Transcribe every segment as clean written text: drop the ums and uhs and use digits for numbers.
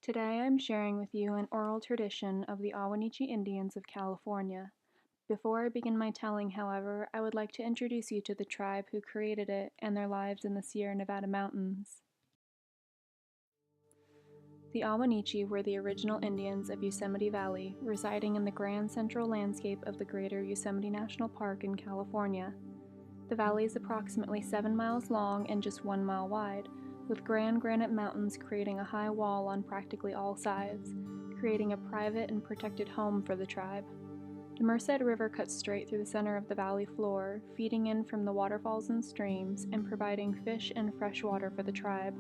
Today I'm sharing with you an oral tradition of the Ahwahneechee Indians of California. Before I begin my telling, however, I would like to introduce you to the tribe who created it and their lives in the Sierra Nevada mountains. The Ahwahneechee were the original Indians of Yosemite Valley, residing in the grand central landscape of the greater Yosemite National Park in California. The valley is approximately 7 miles long and just 1 mile wide, with grand granite mountains creating a high wall on practically all sides, creating a private and protected home for the tribe. The Merced River cuts straight through the center of the valley floor, feeding in from the waterfalls and streams and providing fish and fresh water for the tribe.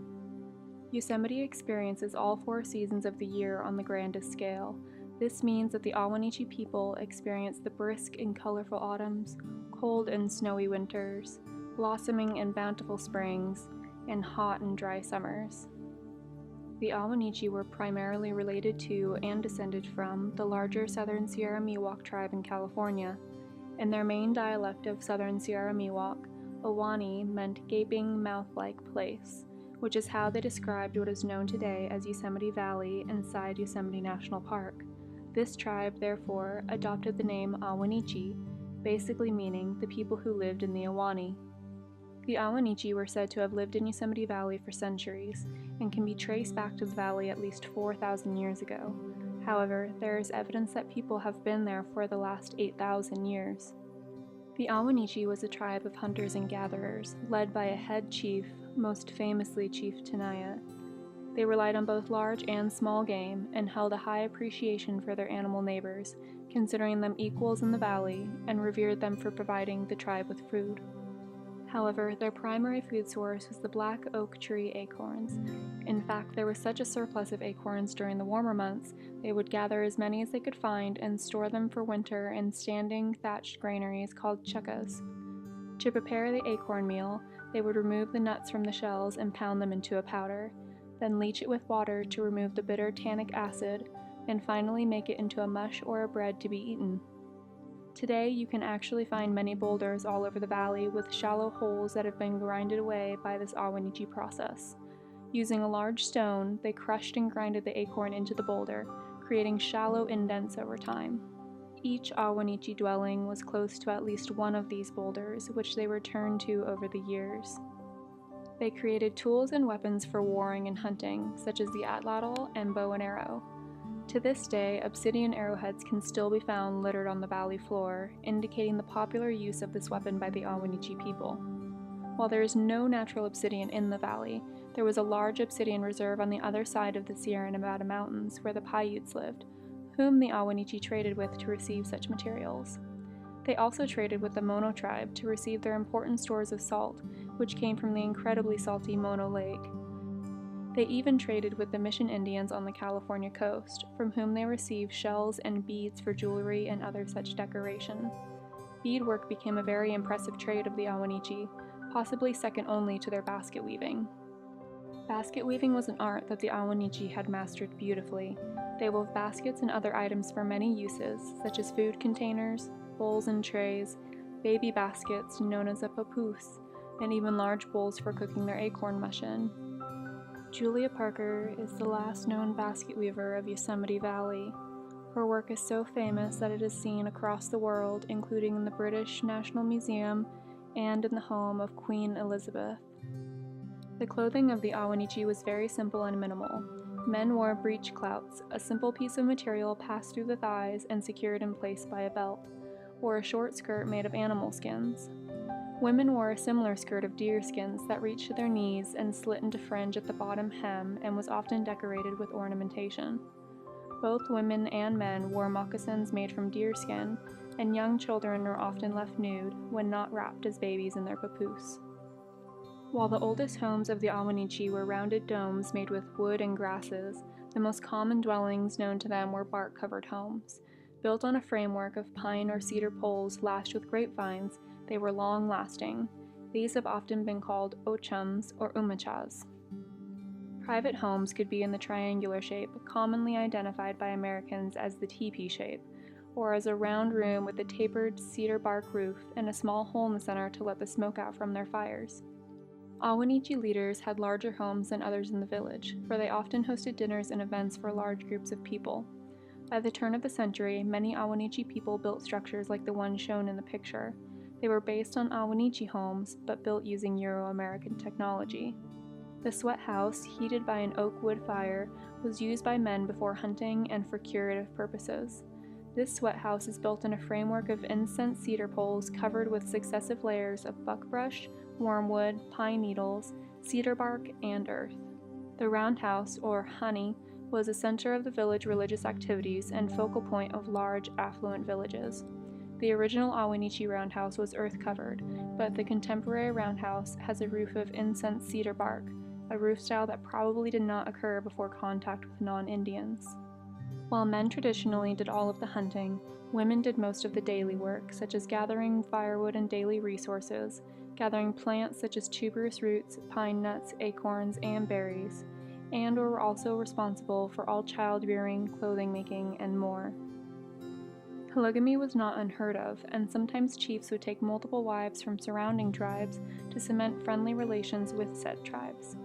Yosemite experiences all 4 seasons of the year on the grandest scale. This means that the Ahwahneechee people experience the brisk and colorful autumns, cold and snowy winters, blossoming and bountiful springs, and hot and dry summers. The Ahwahneechee were primarily related to and descended from the larger Southern Sierra Miwok tribe in California. In their main dialect of Southern Sierra Miwok, Ahwahneechee meant gaping mouth-like place, which is how they described what is known today as Yosemite Valley inside Yosemite National Park. This tribe, therefore, adopted the name Ahwahneechee, basically meaning the people who lived in the Ahwahnee. The Ahwahneechee were said to have lived in Yosemite Valley for centuries, and can be traced back to the valley at least 4,000 years ago. However, there is evidence that people have been there for the last 8,000 years. The Ahwahneechee was a tribe of hunters and gatherers, led by a head chief, most famously Chief Tenaya. They relied on both large and small game, and held a high appreciation for their animal neighbors, considering them equals in the valley, and revered them for providing the tribe with food. However, their primary food source was the black oak tree acorns. In fact, there was such a surplus of acorns during the warmer months, they would gather as many as they could find and store them for winter in standing thatched granaries called chuckas. To prepare the acorn meal, they would remove the nuts from the shells and pound them into a powder, then leach it with water to remove the bitter tannic acid, and finally make it into a mush or a bread to be eaten. Today, you can actually find many boulders all over the valley with shallow holes that have been grinded away by this Ahwahneechee process. Using a large stone, they crushed and grinded the acorn into the boulder, creating shallow indents over time. Each Ahwahneechee dwelling was close to at least one of these boulders, which they returned to over the years. They created tools and weapons for warring and hunting, such as the atlatl and bow and arrow. To this day, obsidian arrowheads can still be found littered on the valley floor, indicating the popular use of this weapon by the Ahwahneechee people. While there is no natural obsidian in the valley, there was a large obsidian reserve on the other side of the Sierra Nevada mountains where the Paiutes lived, whom the Ahwahneechee traded with to receive such materials. They also traded with the Mono tribe to receive their important stores of salt, which came from the incredibly salty Mono Lake. They even traded with the Mission Indians on the California coast, from whom they received shells and beads for jewelry and other such decoration. Beadwork became a very impressive trade of the Ahwahneechee, possibly second only to their basket weaving. Basket weaving was an art that the Ahwahneechee had mastered beautifully. They wove baskets and other items for many uses, such as food containers, bowls and trays, baby baskets known as a papoose, and even large bowls for cooking their acorn mush in. Julia Parker is the last known basket weaver of Yosemite Valley. Her work is so famous that it is seen across the world, including in the British National Museum and in the home of Queen Elizabeth. The clothing of the Ahwahneechee was very simple and minimal. Men wore breech clouts, a simple piece of material passed through the thighs and secured in place by a belt, or a short skirt made of animal skins. Women wore a similar skirt of deer skins that reached to their knees and slit into fringe at the bottom hem and was often decorated with ornamentation. Both women and men wore moccasins made from deer skin, and young children were often left nude when not wrapped as babies in their papoose. While the oldest homes of the Ahwahneechee were rounded domes made with wood and grasses, the most common dwellings known to them were bark-covered homes. Built on a framework of pine or cedar poles lashed with grapevines, they were long-lasting. These have often been called ochums or umachas. Private homes could be in the triangular shape, commonly identified by Americans as the teepee shape, or as a round room with a tapered cedar bark roof and a small hole in the center to let the smoke out from their fires. Ahwahneechee leaders had larger homes than others in the village, for they often hosted dinners and events for large groups of people. By the turn of the century, many Ahwahneechee people built structures like the one shown in the picture. They were based on Ahwahneechee homes, but built using Euro-American technology. The sweat house, heated by an oak wood fire, was used by men before hunting and for curative purposes. This sweat house is built in a framework of incense cedar poles covered with successive layers of buckbrush, wormwood, pine needles, cedar bark, and earth. The roundhouse, or honey, was a center of the village religious activities and focal point of large, affluent villages. The original Ahwahneechee roundhouse was earth-covered, but the contemporary roundhouse has a roof of incense cedar bark, a roof style that probably did not occur before contact with non-Indians. While men traditionally did all of the hunting, women did most of the daily work, such as gathering firewood and daily resources, gathering plants such as tuberous roots, pine nuts, acorns, and berries, and were also responsible for all child-rearing, clothing making, and more. Polygamy was not unheard of, and sometimes chiefs would take multiple wives from surrounding tribes to cement friendly relations with said tribes.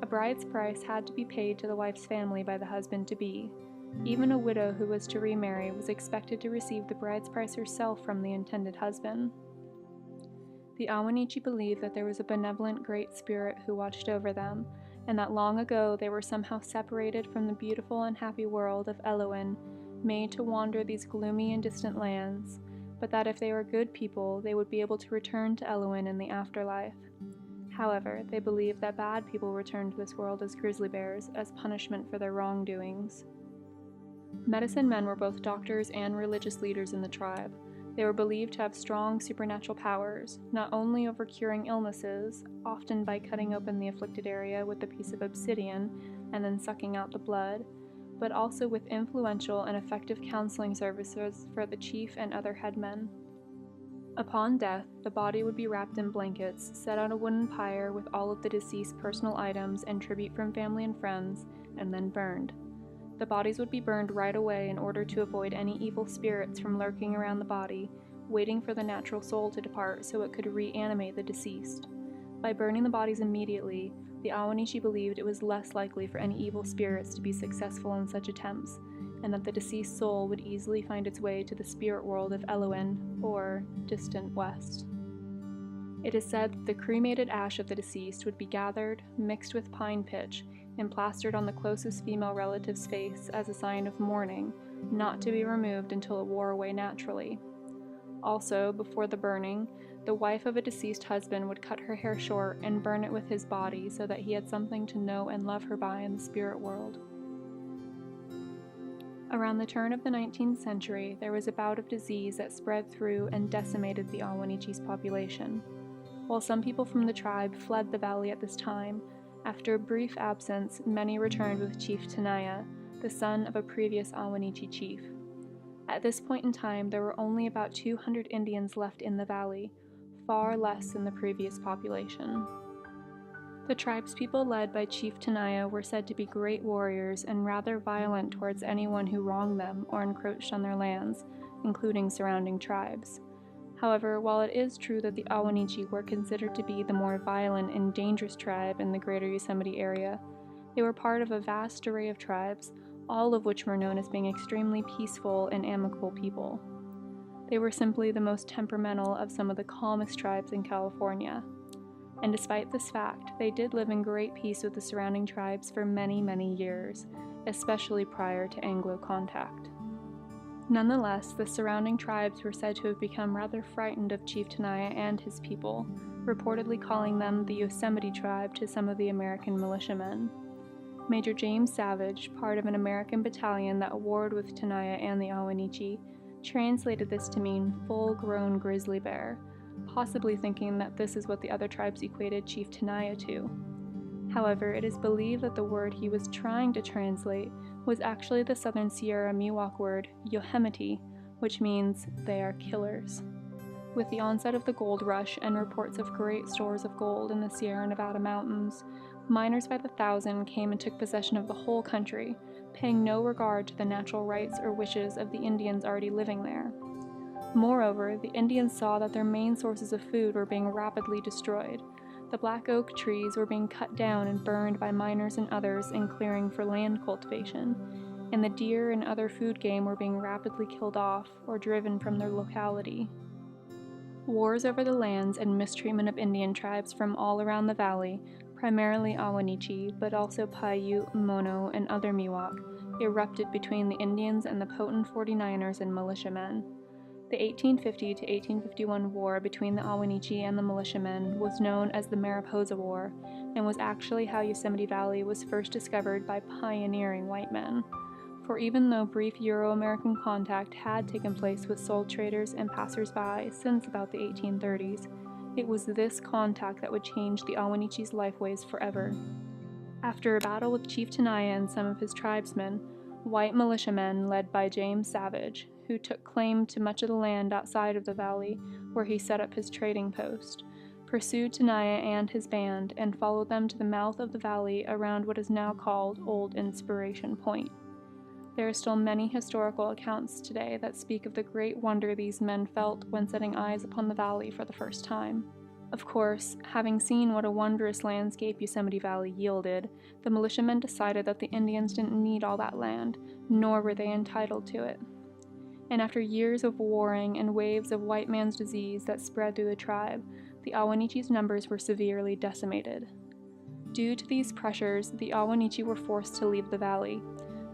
A bride's price had to be paid to the wife's family by the husband-to-be. Even a widow who was to remarry was expected to receive the bride's price herself from the intended husband. The Ahwahneechee believed that there was a benevolent Great Spirit who watched over them, and that long ago they were somehow separated from the beautiful and happy world of Elohim, made to wander these gloomy and distant lands, but that if they were good people, they would be able to return to Elohim in the afterlife. However, they believed that bad people returned to this world as grizzly bears, as punishment for their wrongdoings. Medicine men were both doctors and religious leaders in the tribe. They were believed to have strong supernatural powers, not only over curing illnesses, often by cutting open the afflicted area with a piece of obsidian and then sucking out the blood, but also with influential and effective counseling services for the chief and other headmen. Upon death, the body would be wrapped in blankets, set on a wooden pyre with all of the deceased's personal items and tribute from family and friends, and then burned. The bodies would be burned right away in order to avoid any evil spirits from lurking around the body, waiting for the natural soul to depart so it could reanimate the deceased. By burning the bodies immediately, the Ahwahneechee believed it was less likely for any evil spirits to be successful in such attempts, and that the deceased soul would easily find its way to the spirit world of Elohim, or distant west. It is said that the cremated ash of the deceased would be gathered, mixed with pine pitch, and plastered on the closest female relative's face as a sign of mourning, not to be removed until it wore away naturally. Also, before the burning, the wife of a deceased husband would cut her hair short and burn it with his body so that he had something to know and love her by in the spirit world. Around the turn of the 19th century, there was a bout of disease that spread through and decimated the Ahwahneechee's population. While some people from the tribe fled the valley at this time, after a brief absence, many returned with Chief Tenaya, the son of a previous Ahwahneechee chief. At this point in time, there were only about 200 Indians left in the valley, far less than the previous population. The tribespeople led by Chief Tenaya were said to be great warriors and rather violent towards anyone who wronged them or encroached on their lands, including surrounding tribes. However, while it is true that the Ahwahneechee were considered to be the more violent and dangerous tribe in the greater Yosemite area, they were part of a vast array of tribes, all of which were known as being extremely peaceful and amicable people. They were simply the most temperamental of some of the calmest tribes in California. And despite this fact, they did live in great peace with the surrounding tribes for many, many years, especially prior to Anglo contact. Nonetheless, the surrounding tribes were said to have become rather frightened of Chief Tenaya and his people, reportedly calling them the Yosemite tribe to some of the American militiamen. Major James Savage, part of an American battalion that warred with Tenaya and the Ahwahneechee, translated this to mean full-grown grizzly bear, possibly thinking that this is what the other tribes equated Chief Tenaya to. However, it is believed that the word he was trying to translate was actually the Southern Sierra Miwok word Yosemite, which means they are killers. With the onset of the gold rush and reports of great stores of gold in the Sierra Nevada mountains, miners by the thousand came and took possession of the whole country, paying no regard to the natural rights or wishes of the Indians already living there. Moreover, the Indians saw that their main sources of food were being rapidly destroyed. The black oak trees were being cut down and burned by miners and others in clearing for land cultivation, and the deer and other food game were being rapidly killed off or driven from their locality. Wars over the lands and mistreatment of Indian tribes from all around the valley, primarily Ahwahneechee, but also Paiute, Mono, and other Miwok, erupted between the Indians and the potent 49ers and militiamen. The 1850 to 1851 war between the Ahwahneechee and the militiamen was known as the Mariposa War, and was actually how Yosemite Valley was first discovered by pioneering white men. For even though brief Euro-American contact had taken place with soul traders and passers-by since about the 1830s, it was this contact that would change the Ahwahneechee's lifeways forever. After a battle with Chief Tenaya and some of his tribesmen, white militiamen led by James Savage, who took claim to much of the land outside of the valley where he set up his trading post, pursued Tenaya and his band and followed them to the mouth of the valley around what is now called Old Inspiration Point. There are still many historical accounts today that speak of the great wonder these men felt when setting eyes upon the valley for the first time. Of course, having seen what a wondrous landscape Yosemite Valley yielded, the militiamen decided that the Indians didn't need all that land, nor were they entitled to it. And after years of warring and waves of white man's disease that spread through the tribe, the Ahwahneechee's numbers were severely decimated. Due to these pressures, the Ahwahneechee were forced to leave the valley.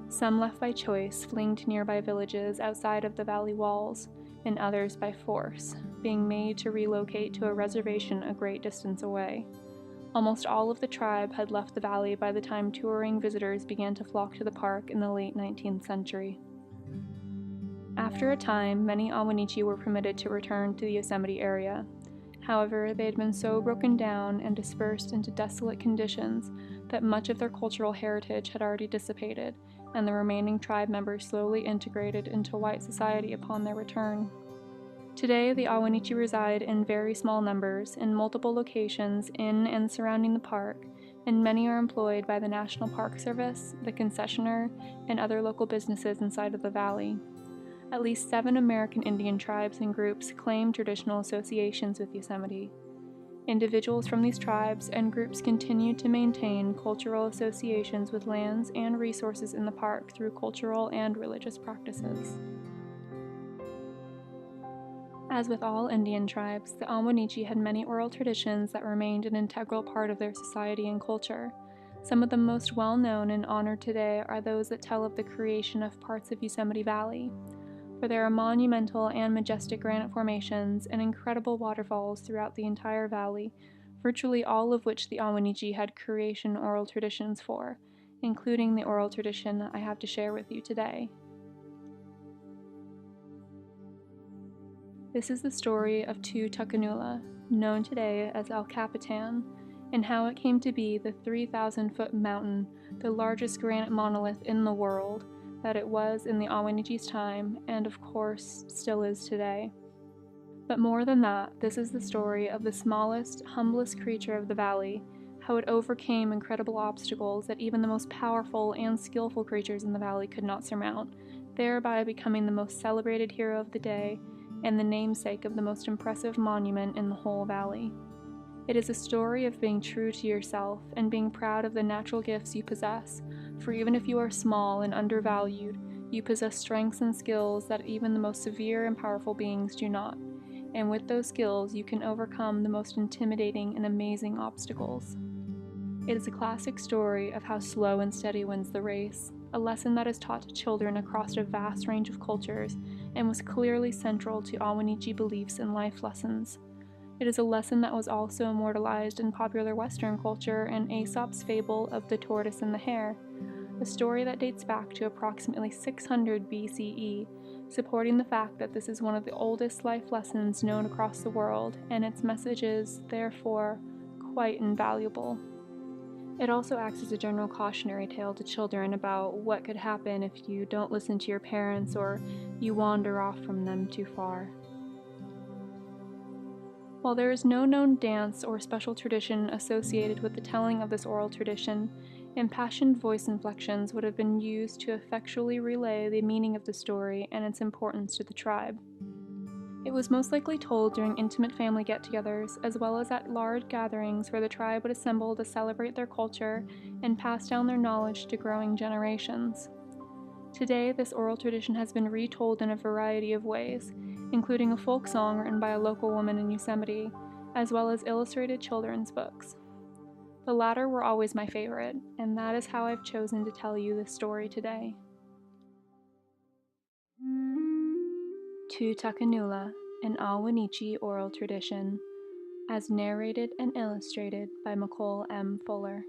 Some left by choice, fleeing to nearby villages outside of the valley walls, and others by force, being made to relocate to a reservation a great distance away. Almost all of the tribe had left the valley by the time touring visitors began to flock to the park in the late 19th century. After a time, many Ahwahneechee were permitted to return to the Yosemite area. However, they had been so broken down and dispersed into desolate conditions that much of their cultural heritage had already dissipated, and the remaining tribe members slowly integrated into white society upon their return. Today, the Ahwahneechee reside in very small numbers in multiple locations in and surrounding the park, and many are employed by the National Park Service, the concessionaire, and other local businesses inside of the valley. At least 7 American Indian tribes and groups claim traditional associations with Yosemite. Individuals from these tribes and groups continue to maintain cultural associations with lands and resources in the park through cultural and religious practices. As with all Indian tribes, the Ahwahneechee had many oral traditions that remained an integral part of their society and culture. Some of the most well-known and honored today are those that tell of the creation of parts of Yosemite Valley, for there are monumental and majestic granite formations and incredible waterfalls throughout the entire valley, virtually all of which the Ahwahneechee had creation oral traditions for, including the oral tradition I have to share with you today. This is the story of Tutokanula, known today as El Capitan, and how it came to be the 3,000-foot mountain, the largest granite monolith in the world, that it was in the Ahwahneechee's time, and of course, still is today. But more than that, this is the story of the smallest, humblest creature of the valley, how it overcame incredible obstacles that even the most powerful and skillful creatures in the valley could not surmount, thereby becoming the most celebrated hero of the day, and the namesake of the most impressive monument in the whole valley. It is a story of being true to yourself and being proud of the natural gifts you possess, for even if you are small and undervalued, you possess strengths and skills that even the most severe and powerful beings do not, and with those skills you can overcome the most intimidating and amazing obstacles. It is a classic story of how slow and steady wins the race, a lesson that is taught to children across a vast range of cultures and was clearly central to Ahwahneechee beliefs and life lessons. It is a lesson that was also immortalized in popular Western culture and Aesop's fable of the tortoise and the hare, a story that dates back to approximately 600 BCE, supporting the fact that this is one of the oldest life lessons known across the world, and its message is, therefore, quite invaluable. It also acts as a general cautionary tale to children about what could happen if you don't listen to your parents or you wander off from them too far. While there is no known dance or special tradition associated with the telling of this oral tradition, impassioned voice inflections would have been used to effectually relay the meaning of the story and its importance to the tribe. It was most likely told during intimate family get-togethers, as well as at large gatherings where the tribe would assemble to celebrate their culture and pass down their knowledge to growing generations. Today, this oral tradition has been retold in a variety of ways, including a folk song written by a local woman in Yosemite, as well as illustrated children's books. The latter were always my favorite, and that is how I've chosen to tell you this story today. Tutokanula, an Ahwahneechee oral tradition, as narrated and illustrated by Nicole M. Fuller.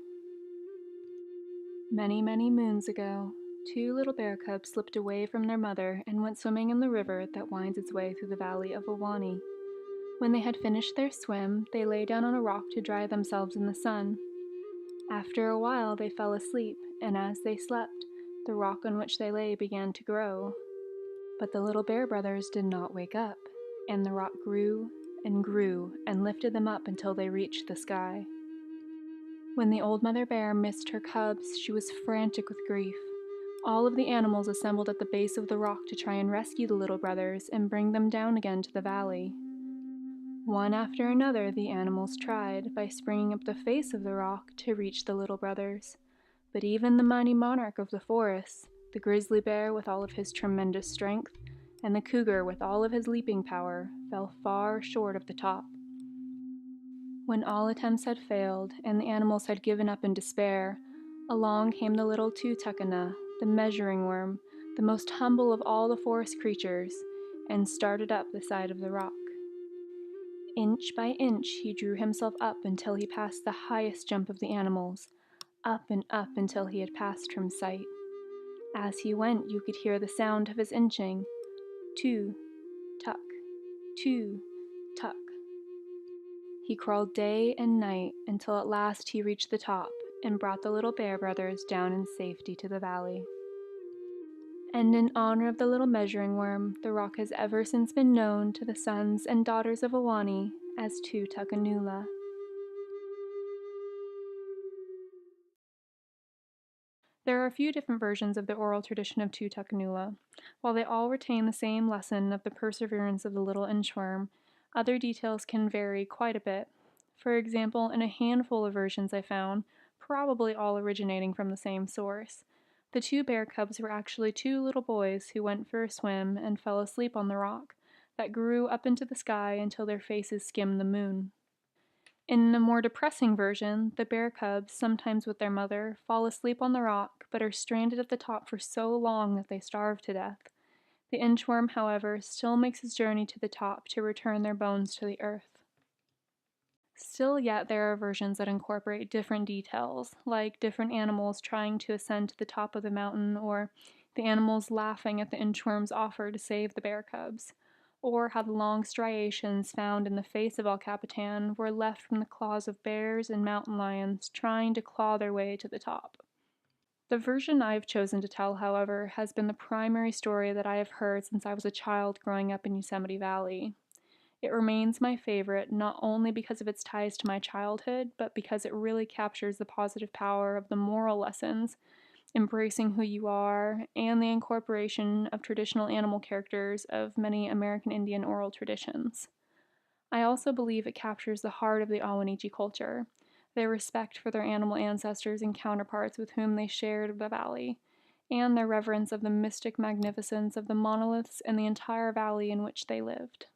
Many, many moons ago, two little bear cubs slipped away from their mother and went swimming in the river that winds its way through the valley of Ahwahneechee. When they had finished their swim, they lay down on a rock to dry themselves in the sun. After a while, they fell asleep, and as they slept, the rock on which they lay began to grow. But the little bear brothers did not wake up, and the rock grew and lifted them up until they reached the sky. When the old mother bear missed her cubs, she was frantic with grief. All of the animals assembled at the base of the rock to try and rescue the little brothers and bring them down again to the valley. One after another, the animals tried, by springing up the face of the rock, to reach the little brothers. But even the mighty monarch of the forests, the grizzly bear with all of his tremendous strength, and the cougar with all of his leaping power, fell far short of the top. When all attempts had failed, and the animals had given up in despair, along came the little Tutokanula, the measuring worm, the most humble of all the forest creatures, and started up the side of the rock. Inch by inch he drew himself up until he passed the highest jump of the animals, up and up until he had passed from sight. As he went, you could hear the sound of his inching, two, tuck, two, tuck. He crawled day and night until at last he reached the top and brought the little bear brothers down in safety to the valley. And in honor of the little measuring worm, the rock has ever since been known to the sons and daughters of Ahwahneechee as Tutokanula. There are a few different versions of the oral tradition of Tutokanula. While they all retain the same lesson of the perseverance of the little inchworm, other details can vary quite a bit. For example, in a handful of versions I found, probably all originating from the same source, the two bear cubs were actually two little boys who went for a swim and fell asleep on the rock that grew up into the sky until their faces skimmed the moon. In a more depressing version, the bear cubs, sometimes with their mother, fall asleep on the rock but are stranded at the top for so long that they starve to death. The inchworm, however, still makes his journey to the top to return their bones to the earth. Still yet, there are versions that incorporate different details, like different animals trying to ascend to the top of the mountain, or the animals laughing at the inchworm's offer to save the bear cubs, or how the long striations found in the face of El Capitan were left from the claws of bears and mountain lions trying to claw their way to the top. The version I've chosen to tell, however, has been the primary story that I have heard since I was a child growing up in Yosemite Valley. It remains my favorite not only because of its ties to my childhood, but because it really captures the positive power of the moral lessons, embracing who you are, and the incorporation of traditional animal characters of many American Indian oral traditions. I also believe it captures the heart of the Ahwahneechee culture, their respect for their animal ancestors and counterparts with whom they shared the valley, and their reverence of the mystic magnificence of the monoliths and the entire valley in which they lived.